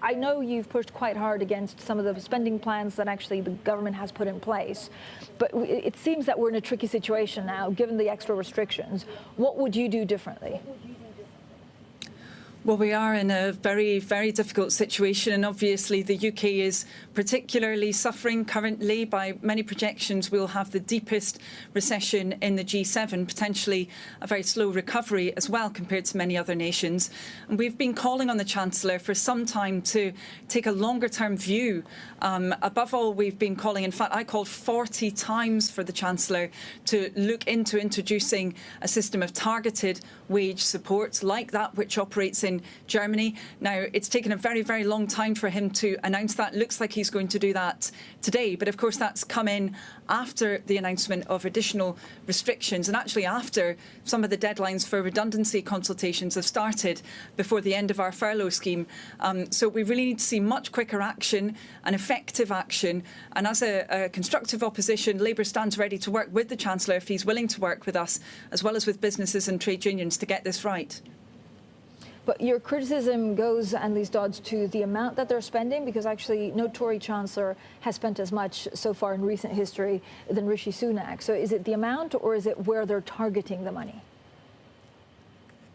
I know you've pushed quite hard against some of the spending plans that actually the government has put in place, but it seems that we're in a tricky situation now, given the extra restrictions. What would you do differently? Well, we are in a very, very difficult situation, and obviously the UK is particularly suffering currently. By many projections, we'll have the deepest recession in the G7, potentially a very slow recovery as well compared to many other nations. And we've been calling on the Chancellor for some time to take a longer-term view. Above all, we've been calling, in fact, I called 40 times for the Chancellor to look into introducing a system of targeted wage support like that which operates in Germany. Now, it's taken a very, very long time for him to announce that. Looks like he's going to do that today. But of course, that's come in after the announcement of additional restrictions and actually after some of the deadlines for redundancy consultations have started before the end of our furlough scheme. So we really need to see much quicker action and effective action. And as a constructive opposition, Labour stands ready to work with the Chancellor if he's willing to work with us, as well as with businesses and trade unions, to get this right. But your criticism goes, Anneliese Dodds, to the amount that they're spending, because actually no Tory Chancellor has spent as much so far in recent history than Rishi Sunak. So is it the amount, or is it where they're targeting the money?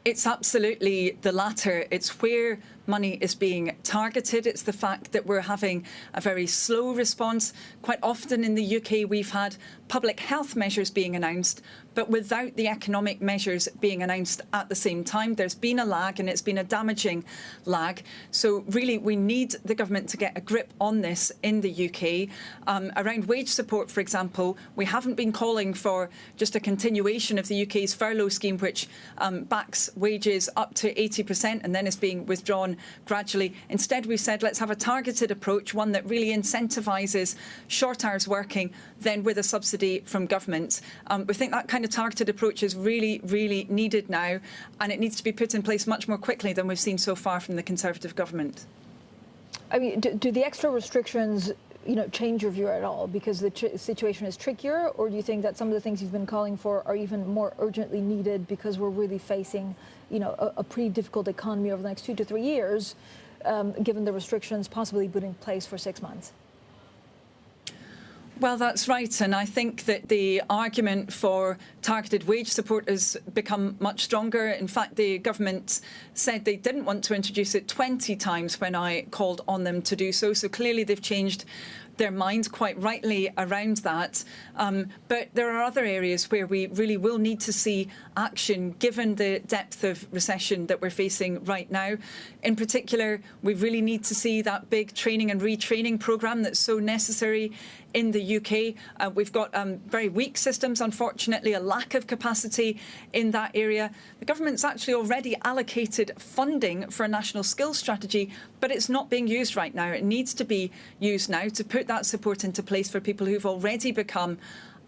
It's absolutely the latter. It's where money is being targeted. It's the fact that we're having a very slow response. Quite often in the UK, we've had public health measures being announced, but without the economic measures being announced at the same time. There's been a lag, and it's been a damaging lag. So really, we need the government to get a grip on this in the UK. Around wage support, for example, we haven't been calling for just a continuation of the UK's furlough scheme, which backs wages up to 80% and then is being withdrawn gradually. Instead, we said, let's have a targeted approach, one that really incentivises short hours working, then with a subsidy from government. We think that kind of targeted approach is really, really needed now, and it needs to be put in place much more quickly than we've seen so far from the Conservative government. I mean, do the extra restrictions, change your view at all? Because the situation is trickier, or do you think that some of the things you've been calling for are even more urgently needed because we're really facing, a pretty difficult economy over the next 2 to 3 years, given the restrictions possibly put in place for 6 months? Well, that's right. And I think that the argument for targeted wage support has become much stronger. In fact, the government said they didn't want to introduce it 20 times when I called on them to do so. So clearly they've changed their mind quite rightly around that. But there are other areas where we really will need to see action given the depth of recession that we're facing right now. In particular, we really need to see that big training and retraining programme that's so necessary in the UK. We've got very weak systems, unfortunately, a lack of capacity in that area. The government's actually already allocated funding for a national skills strategy, but it's not being used right now. It needs to be used now to put that support into place for people who've already become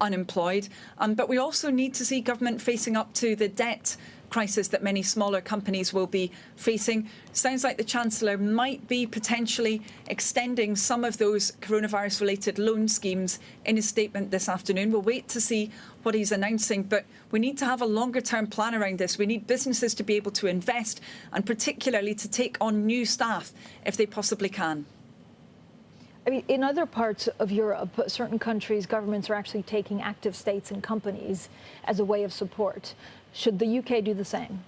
unemployed. But we also need to see government facing up to the debt crisis that many smaller companies will be facing. Sounds like the Chancellor might be potentially extending some of those coronavirus-related loan schemes in his statement this afternoon. We'll wait to see what he's announcing, but we need to have a longer-term plan around this. We need businesses to be able to invest and particularly to take on new staff if they possibly can. I mean, in other parts of Europe, certain countries' governments are actually taking active states and companies as a way of support. Should the UK do the same?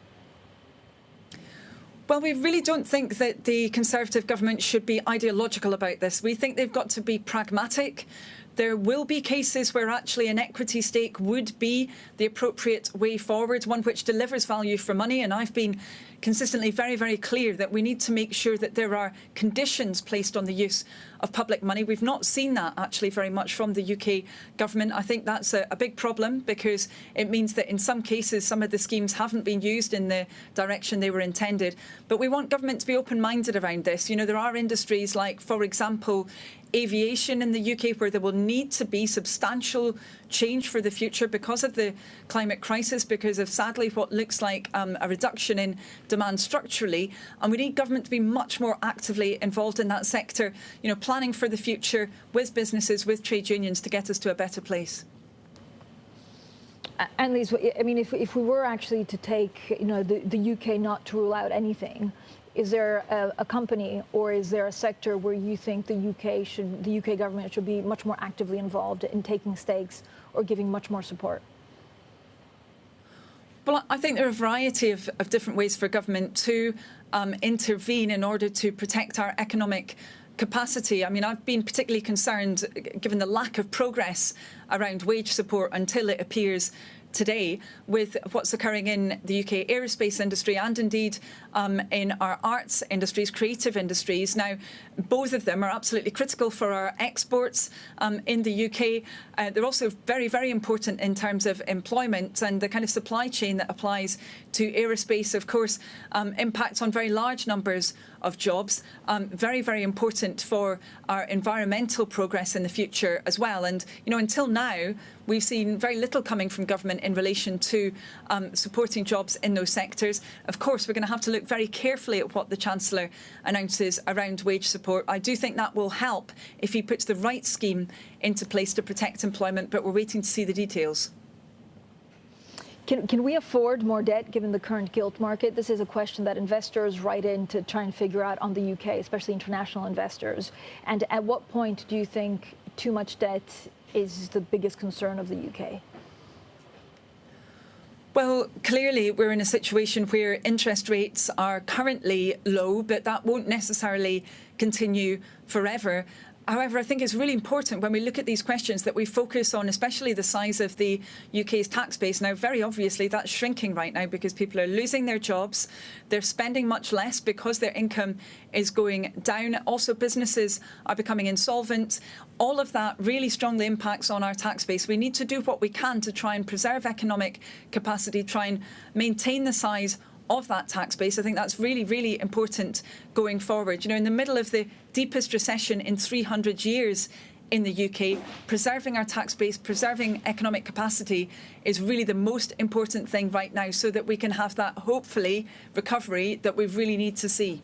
Well, we really don't think that the Conservative government should be ideological about this. We think they've got to be pragmatic. There will be cases where actually an equity stake would be the appropriate way forward, one which delivers value for money. And I've been consistently very, very clear that we need to make sure that there are conditions placed on the use of public money. We've not seen that actually very much from the UK government. I think that's a big problem because it means that in some cases some of the schemes haven't been used in the direction they were intended. But we want government to be open-minded around this. There are industries like, for example, aviation in the UK where there will need to be substantial change for the future because of the climate crisis, because of, sadly, what looks like a reduction in demand structurally. And we need government to be much more actively involved in that sector, planning for the future with businesses, with trade unions to get us to a better place. Anneliese, I mean, if we were actually to take, the UK not to rule out anything, Is there a company or is there a sector where you think the UK government should be much more actively involved in taking stakes or giving much more support? Well, I think there are a variety of different ways for government to intervene in order to protect our economic capacity. I mean, I've been particularly concerned, given the lack of progress around wage support until it appears today, with what's occurring in the UK aerospace industry and indeed in our arts industries, creative industries. Now, both of them are absolutely critical for our exports in the UK. They're also very, very important in terms of employment and the kind of supply chain that applies to aerospace, of course, impacts on very large numbers of jobs. Very, very important for our environmental progress in the future as well. And, you know, until now, we've seen very little coming from government in relation to supporting jobs in those sectors. Of course, we're going to have to look very carefully at what the Chancellor announces around wage support. I do think that will help if he puts the right scheme into place to protect employment, but we're waiting to see the details. Can we afford more debt given the current gilt market? This is a question that investors write in to try and figure out on the UK, especially international investors. And at what point do you think too much debt is the biggest concern of the UK? Well, clearly we're in a situation where interest rates are currently low, but that won't necessarily continue forever. However, I think it's really important when we look at these questions that we focus on especially the size of the UK's tax base. Now, very obviously, that's shrinking right now because people are losing their jobs. They're spending much less because their income is going down. Also, businesses are becoming insolvent. All of that really strongly impacts on our tax base. We need to do what we can to try and preserve economic capacity, try and maintain the size of that tax base. I think that's really, really important going forward. You know, in the middle of the deepest recession in 300 years in the UK, preserving our tax base, preserving economic capacity is really the most important thing right now so that we can have that, hopefully, recovery that we really need to see.